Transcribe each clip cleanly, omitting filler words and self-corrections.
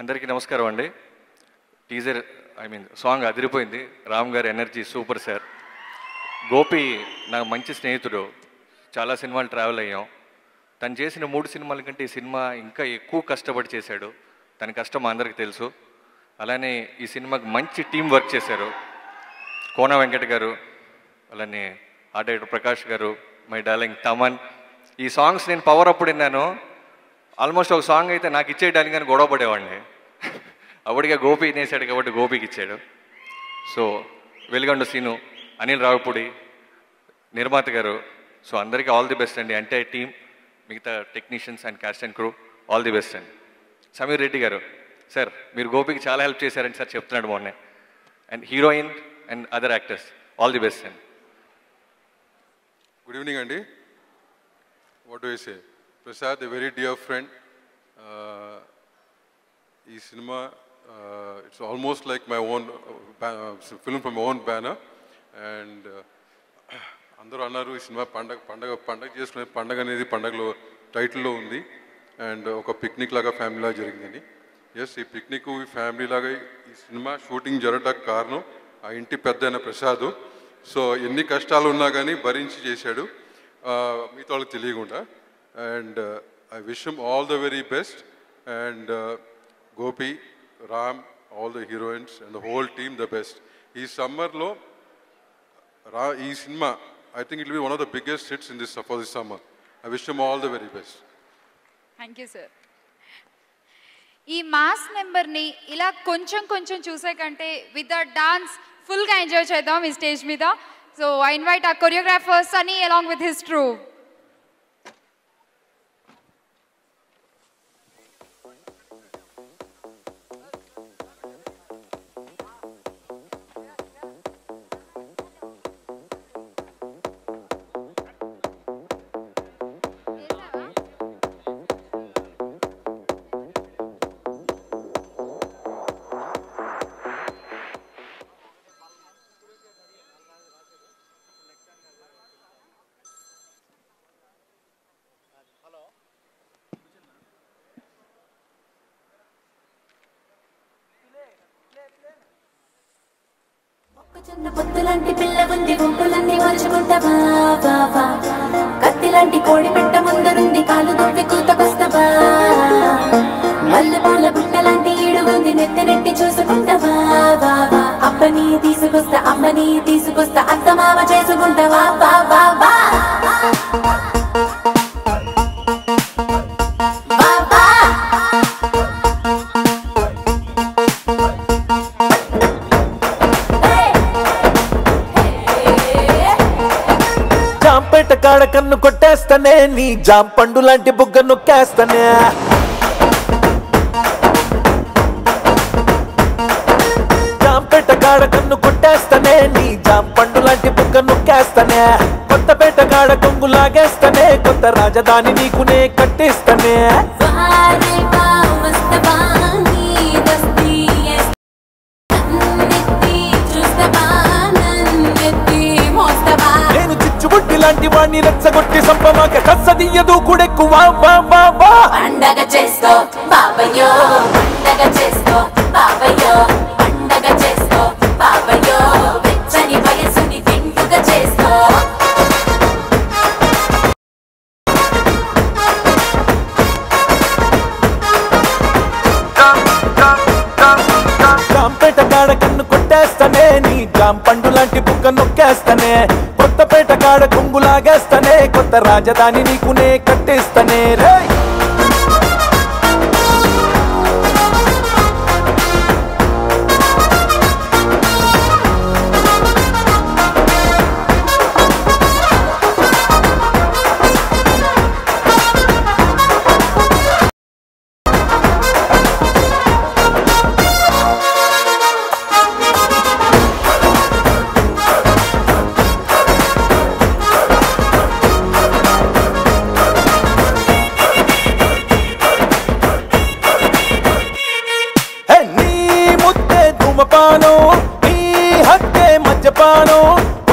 అందరికీ నమస్కారం అండి. టీజర్ సాంగ్ అదిరిపోయింది. రామ్ గారి ఎనర్జీ సూపర్ సార్. గోపి నాకు మంచి స్నేహితుడు, చాలా సినిమాలు ట్రావెల్ అయ్యాం. తను చేసిన 3 సినిమాల కంటే ఈ సినిమా ఇంకా ఎక్కువ కష్టపడి చేశాడు. తన కష్టం అందరికీ తెలుసు. అలానే ఈ సినిమాకి మంచి టీం వర్క్ చేశారు. కోన వెంకట గారు, అలానే ఆర్ట్ డైరెక్టర్ ప్రకాష్ గారు, మై డార్లింగ్ తమన్. ఈ సాంగ్స్ నేను పవర్ అప్పుడు విన్నాను. ఆల్మోస్ట్ ఒక సాంగ్ అయితే నాకు ఇచ్చేయడానికి కానీ గొడవ పడేవాడిని. అప్పటికే గోపి నేసాడు కాబట్టి గోపికి ఇచ్చాడు. సో వెలుగండు సీను, అనిల్ రావుపూడి, నిర్మాత గారు, సో అందరికీ ఆల్ ది బెస్ట్ అండి. ఎంటైర్ టీమ్, మిగతా technicians and cost and crew, all the best అండి. సమీర్ రెడ్డి గారు సార్, మీరు గోపికి చాలా హెల్ప్ చేశారని సార్ చెప్తున్నాడు మొన్నే. And heroine and other actors, all the best అండి. గుడ్ ఈవినింగ్ అండి. What do I say, Prasad a very dear friend. ఈ cinema it's almost like my own film from my own banner. And అందరూ అన్నారు ఈ cinema పండగ చేసుకునే పండగ అనేది పండగలో టైటిల్లో ఉంది. అండ్ ఒక పిక్నిక్ లాగా ఫ్యామిలీ లాగా జరిగిందని. ఎస్, ఈ పిక్నిక్ ఈ ఫ్యామిలీ లాగా ఈ సినిమా షూటింగ్ జరగడానికి కారణం ఆ ఇంటి పెద్ద అయిన ప్రసాద్. సో ఎన్ని కష్టాలు ఉన్నా కానీ భరించి చేశాడు, మీతో వాళ్ళకి తెలియకుండా. And I wish him all the very best. And Gopi, Ram, all the heroines and the whole team the best. ఈ సమ్మర్లో ఈ cinema I think it will be one of the biggest hits in this for this summer. I wish him all the very best. Thank you sir. ఈ mass నెంబర్ని ఇలా కొంచెం చూసే కంటే with the dance ఫుల్గా ఎంజాయ్ చేద్దాం ఈ stage మీద. సో ఐ ఇన్వైట్ ఆ choreographer Sunny along with his troupe. పొత్తులాంటి పిల్ల ఉంది, గుంపులన్నీ మలుచుకుంటావా, కత్తిలాంటి కోడి పెట్ట ముందరుంది, కాలు దువ్వి కూతకొస్తావా, మల్లెపూల బుట్టలాంటి ఈడు ఉంది, నెత్తి చూసుకుంటావా, అబ్బని తీసుకొస్తా అత్త మామ చేసుకుంటావా, కాడ కన్ను కొట్టేస్తానే, నీ జాం పండు లాంటి బుగ్గ నొక్కేస్తానే, జాంపేట కాడ కన్ను కొట్టేస్తానే, నీ జాం పండు లాంటి బుగ్గ నొక్కేస్తానే, కొత్తపేట కాడ కొంగు లాగేస్తానే, కొత్త రాజధాని నీకునే కట్టిస్తానే. లాంటి వాణ్ణి రెచ్చగొట్టి సంపమాక కస్సదియ్యదు కూడెక్కువ. పండగ చేసుకో బాబయ్యో, పండగ చేసుకో బాబయ్యో, పండగ చేసుకో బాబయ్యో, వెచ్చని వయసుని తింటుక చేసుకో. జాంపేట కాడ కన్ను కొట్టేస్తానే, నీ జాం పండు లాంటి బుగ్గ నొక్కేస్తానే, కొత్తపేట కాడ కొంగులాగేస్తానే, కొత్త రాజధాని నీకునే కట్టిస్తానే. రే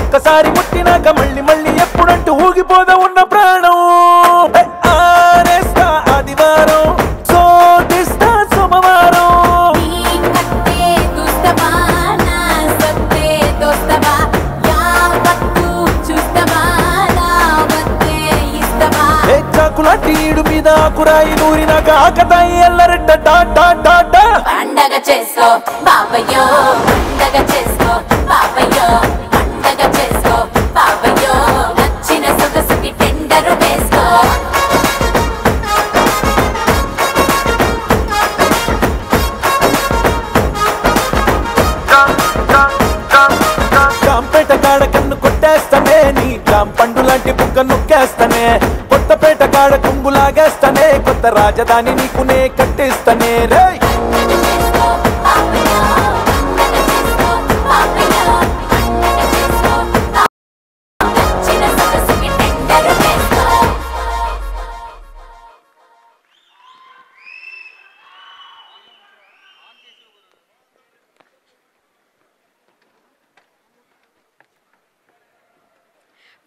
ఒక్కసారి ముట్టినాక మళ్ళీ ఎప్పుడంటూ ఊగిపోదా ఉన్న ప్రాణం. ఆరేస్తా ఆదివారం, సోదిస్తా సోమవారం, మీద కురాయి నూరినాక ఆకతాయి ఎల్లరెడ్డ పండగ చేసుకో బాబయ్యో పండగ చేసుకో బాబయ్యో పండగ చేసుకో బాబయ్యో నచ్చిన సొగసుకి టెండరు వేసుకో జాంపేట కాడ కన్ను కొట్టేస్తానే నీ జాంపండు లాంటి బుగ్గ నొక్కేస్తానే కొత్తపేట కాడ కుంగులాగేస్తానే కొత్త రాజధాని నీకునే కట్టిస్తానే రే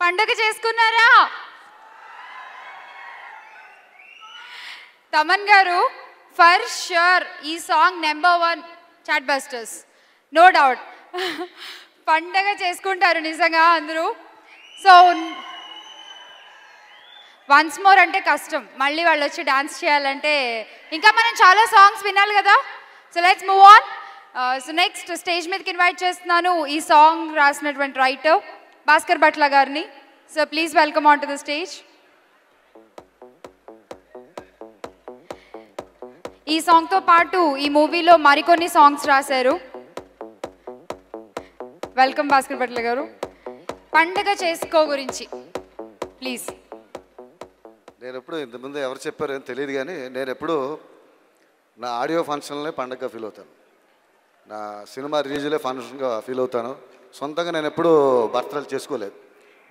పండగ చేసుకున్నారా? తమన్ గారు ఫర్ ష్యూర్ ఈ song number 1 chart busters, no doubt. పండగ చేసుకుంటారు నిజంగా అందరూ. సో వన్స్ మోర్ అంటే కష్టం, మళ్ళీ వాళ్ళు వచ్చి డాన్స్ చేయాలంటే ఇంకా మనం చాలా సాంగ్స్ వినాలి కదా. So let's move on. So next stage మీదకి ఇన్వైట్ చేస్తున్నాను ఈ సాంగ్ రాసినటువంటి రైటర్ భాస్కర్ భట్ల గారిని. So please welcome on to the stage. ఈ సాంగ్తో పాటు ఈ మూవీలో మరికొన్ని సాంగ్స్ రాశారు. వెల్కమ్ భాస్కర్ భట్ల గారు. పండగ చేసుకో గురించి ప్లీజ్. నేను ఎప్పుడు ఇంతకుముందు ఎవరు చెప్పారో ఏం తెలియదు, కానీ నేను ఎప్పుడు నా ఆడియో ఫంక్షన్లే పండగగా ఫీల్ అవుతాను, నా సినిమా రిలీజ్లే ఫంక్షన్గా ఫీల్ అవుతాను. సొంతంగా నేను ఎప్పుడూ బర్త్డేలు చేసుకోలేదు.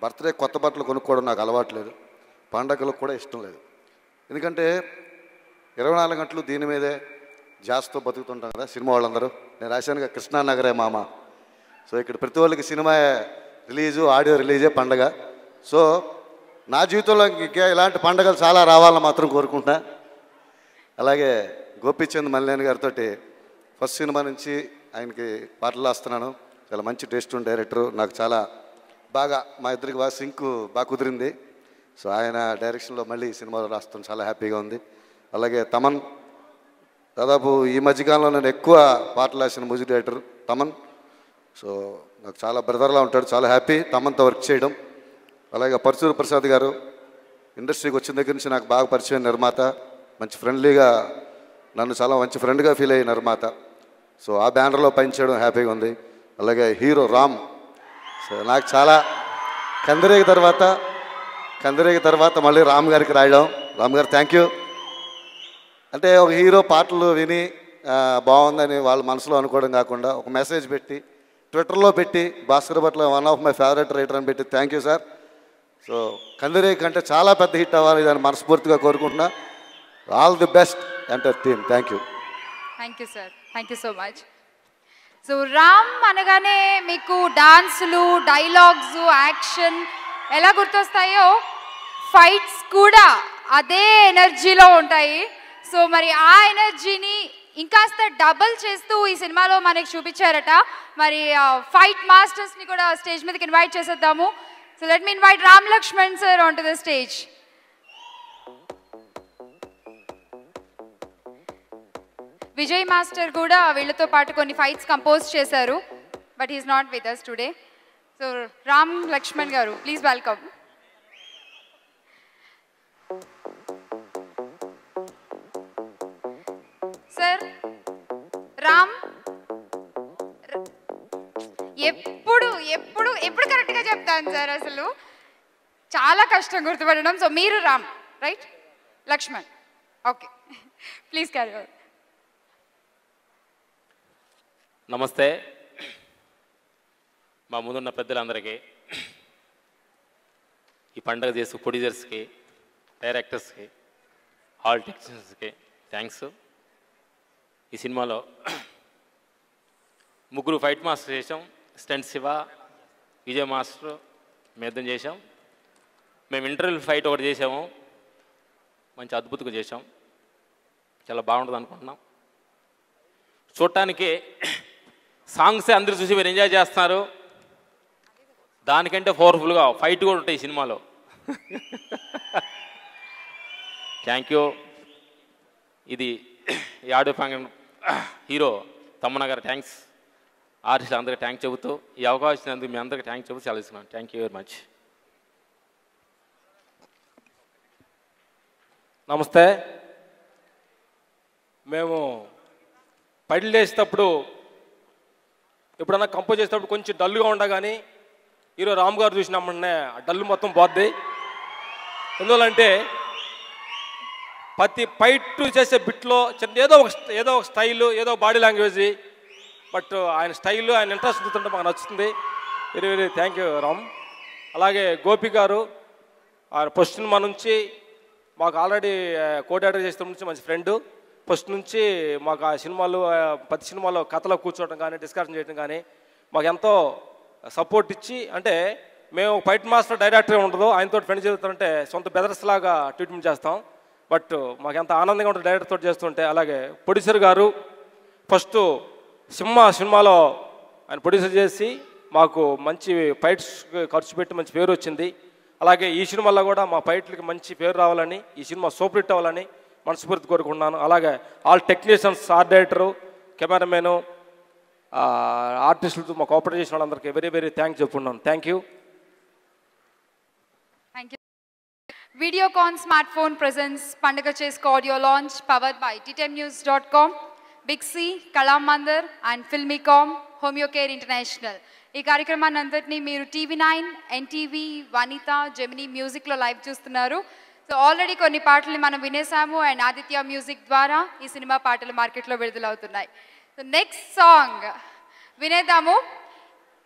బర్త్డే కొత్త బట్టలు కొనుక్కోవడం నాకు అలవాట్లేదు, పండగలకు కూడా ఇష్టం లేదు. ఎందుకంటే 24 గంటలు దీని మీదే జాస్తో బతుకుతుంటాం కదా సినిమా వాళ్ళందరూ. నేను రాశానుగా కృష్ణానగరే మామ. సో ఇక్కడ ప్రతి వాళ్ళకి సినిమా రిలీజు, ఆడియో రిలీజే పండగ. సో నా జీవితంలో ఇంకా ఇలాంటి పండుగలు చాలా రావాలని మాత్రం కోరుకుంటున్నా. అలాగే గోపీచంద్ మల్లేని గారితో ఫస్ట్ సినిమా నుంచి ఆయనకి పాటలు రాస్తున్నాను. చాలా మంచి టేస్ట్ ఉన్న డైరెక్టరు, నాకు చాలా బాగా మా ఇద్దరికి బాగా సింక్ బాగా కుదిరింది. సో ఆయన డైరెక్షన్లో మళ్ళీ ఈ సినిమాలో రాస్తాను, చాలా హ్యాపీగా ఉంది. అలాగే తమన్, దాదాపు ఈ మధ్యకాలంలో నేను ఎక్కువ పాటలు రాసిన మ్యూజిక్ డైరెక్టర్ తమన్. సో నాకు చాలా బ్రదర్లా ఉంటాడు, చాలా హ్యాపీ తమన్తో వర్క్ చేయడం. అలాగే పరశూరు ప్రసాద్ గారు ఇండస్ట్రీకి వచ్చిన దగ్గర నుంచి నాకు బాగా పరిచయం నిర్మాత, మంచి ఫ్రెండ్లీగా నన్ను చాలా మంచి ఫ్రెండ్గా ఫీల్ అయ్యే నిర్మాత. సో ఆ బ్యానర్లో పనిచేయడం హ్యాపీగా ఉంది. అలాగే హీరో రామ్, సో నాకు చాలా కందిరేగి తర్వాత మళ్ళీ రామ్ గారికి రాయడం. రామ్ గారు థ్యాంక్ యూ. అంటే ఒక హీరో పాటలు విని బాగుందని వాళ్ళ మనసులో అనుకోవడం కాకుండా ఒక మెసేజ్ పెట్టి ట్విట్టర్లో పెట్టి Bhaskar Bhatla one of my favourite writer అని పెట్టి థ్యాంక్ యూ సార్. సో కందిరేగి కంటే చాలా పెద్ద హిట్ అవ్వాలి దాన్ని మనస్ఫూర్తిగా కోరుకుంటున్నా. All the best enter team. Thank you. Thank you sir, thank you so much. So Ram అనగానే మీకు డాన్సులు, డైలాగ్స్, యాక్షన్ ఎలా గుర్తొస్తాయో ఫైట్స్ కూడా అదే ఎనర్జీలో ఉంటాయి. సో మరి ఆ ఎనర్జీని ఇంకాస్త డబల్ చేస్తూ ఈ సినిమాలో మనకి చూపించారట. మరి ఫైట్ మాస్టర్స్ని కూడా స్టేజ్ మీదకి ఇన్వైట్ చేసేద్దాము. So let me invite Ram Laxman sir on to the stage. Vijay master కూడా వీళ్ళతో పాటు కొన్ని ఫైట్స్ కంపోజ్ చేశారు, but he's not with us today. So Ram Laxman గారు ప్లీజ్ వెల్కమ్. సార్ రామ్ ఎప్పుడు ఎప్పుడు ఎప్పుడు కరెక్ట్గా చెప్తాను సార్, అసలు చాలా కష్టం గుర్తుపట్టడం. సో మీరు Ram right, Lakshman okay, please carry on. నమస్తే మా ముందున్న పెద్దలందరికీ, ఈ పండుగ చేసే ప్రొడ్యూసర్స్కి, డైరెక్టర్స్కి, ఆల్ టెక్నీషియన్స్కి థ్యాంక్స్. ఈ సినిమాలో 3 ఫైట్ మాస్టర్ చేసాం. స్టంట్ శివ, విజయ్ మాస్టర్, మేద్దం చేసాం. మేము ఇంటర్వ్యూ ఫైట్ ఒకటి చేసాము, మంచి అద్భుతంగా చేసాం, చాలా బాగుంటుంది అనుకుంటున్నాం. చూడటానికి సాంగ్సే అందరూ చూసి మీరు ఎంజాయ్ చేస్తున్నారు, దానికంటే పవర్ఫుల్గా ఫైట్ కూడా ఉంటాయి ఈ సినిమాలో. Thank you. ఇది ఈ ఆడియో ఫంక్షన్ హీరో తమ్మన్న గారు థ్యాంక్స్, ఆర్టిస్టులు అందరికీ థ్యాంక్స్ చెబుతూ ఈ అవకాశం ఇచ్చినందుకు మీ అందరికీ థ్యాంక్స్ చెబుతూ సెలవుస్తున్నాను. Thank you very much. నమస్తే. మేము పైడిల్ వేసేటప్పుడు ఎప్పుడన్నా కంపోజ్ చేసేటప్పుడు కొంచెం డల్గా ఉండగాని హీరో రామ్ గారు చూసినామనే ఆ డల్లు మొత్తం పోద్ది. ఎందువల్లంటే ప్రతి ఫైట్ చేసే బిట్లో చిన్న ఏదో ఒక స్టైలు, ఏదో బాడీ లాంగ్వేజ్, బట్ ఆయన స్టైలు, ఆయన ఇంట్రెస్ట్ చూస్తుంటే మాకు నచ్చుతుంది. Very very thank you Ram. అలాగే గోపి గారు ఫస్ట్ సినిమా నుంచి మాకు ఆల్రెడీ కోఆర్డినేటర్ చేసిన నుంచి మంచి ఫ్రెండ్. ఫస్ట్ నుంచి మాకు ఆ సినిమాలు ప్రతి సినిమాలో కథలో కూర్చోవడం కానీ డిస్కషన్ చేయడం కానీ మాకు ఎంతో సపోర్ట్ ఇచ్చి, అంటే మేము ఫైట్ మాస్టర్ డైరెక్టర్ ఉండదు, ఆయనతో ఫ్రెండ్ చేస్తుంటే సొంత బెదర్స్ లాగా ట్రీట్మెంట్ చేస్తాం. బట్ మాకు ఎంత ఆనందంగా ఉంటుంది డైరెక్టర్తో చేస్తుంటే. అలాగే ప్రొడ్యూసర్ గారు ఫస్ట్ సినిమాలో ఆయన ప్రొడ్యూసర్ చేసి మాకు మంచి ఫైట్స్ ఖర్చు పెట్టి మంచి పేరు వచ్చింది. అలాగే ఈ సినిమాలో కూడా మా ఫైట్లకి మంచి పేరు రావాలని, ఈ సినిమా సూపర్ హిట్ అవ్వాలని మనస్ఫూర్తి కోరుకుంటున్నాను. అలాగే all technicians, art director, cameraman, ఆర్టిస్టులతో మా కోఆపరేట్ చేసిన వాళ్ళందరికీ వెరీ వెరీ థ్యాంక్స్ చెప్పుకున్నాను. Thank you. Videocon smartphone presents Pandaga Chesko audio launch powered by ttemnews.com, Big C, Kalam Mandir and Filmicom, Homeocare International. ఈ కార్యక్రమాన్ని అంతటినీ మీరు TV9, NTV, వనిత, Gemini మ్యూజిక్లో లైవ్ చూస్తున్నారు. సో ఆల్రెడీ కొన్ని పాటలు మనం వినేసాము అండ్ ఆదిత్య మ్యూజిక్ ద్వారా ఈ సినిమా పాటలు మార్కెట్లో విడుదలవుతున్నాయి. సో నెక్స్ట్ సాంగ్ వినేద్దాము.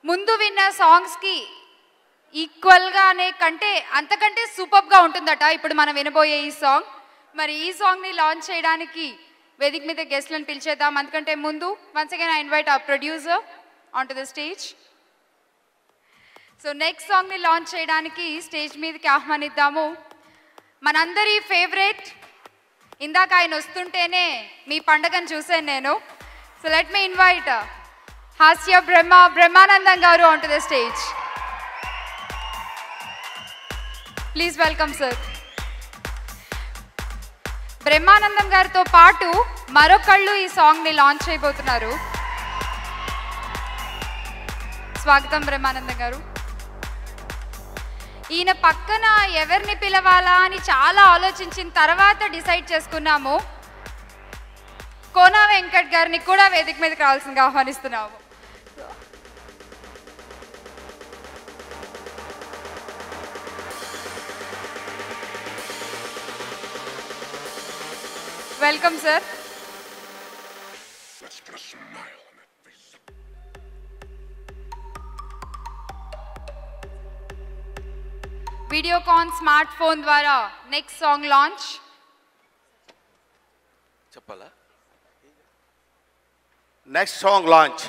ముందు విన్న సాంగ్స్కి ఈక్వల్గానే కంటే అంతకంటే సూపర్గా ఉంటుందట ఇప్పుడు మనం వినబోయే ఈ సాంగ్. మరి ఈ సాంగ్ని లాంచ్ చేయడానికి వేదిక మీద గెస్ట్లను పిలిచేద్దాం. అందుకంటే ముందు once again I invite our producer on to the stage. So next సాంగ్ని లాంచ్ చేయడానికి స్టేజ్ మీదకి ఆహ్వానిద్దాము మనందరి ఫేవరెట్. ఇందాక ఆయన వస్తుంటేనే మీ పండగను చూశాను నేను. సో లెట్ మీ ఇన్వైట్ హాస్య బ్రహ్మానందం గారు on to the stage. Please welcome sir. Brahmanandam గారితో పాటు మరొకళ్ళు ఈ సాంగ్ని లాంచ్ చేయబోతున్నారు. స్వాగతం బ్రహ్మానందం గారు. ఈయన పక్కన ఎవరిని పిలవాలా అని చాలా ఆలోచించిన తర్వాత డిసైడ్ చేసుకున్నాము కోనా వెంకట్ గారిని కూడా వేదిక మీదకి రావాల్సిందిగా ఆహ్వానిస్తున్నాము. Welcome sir. Videocon smartphone ద్వారా నెక్స్ట్ సాంగ్ లాంచ్ చెప్పాలా? Next song launch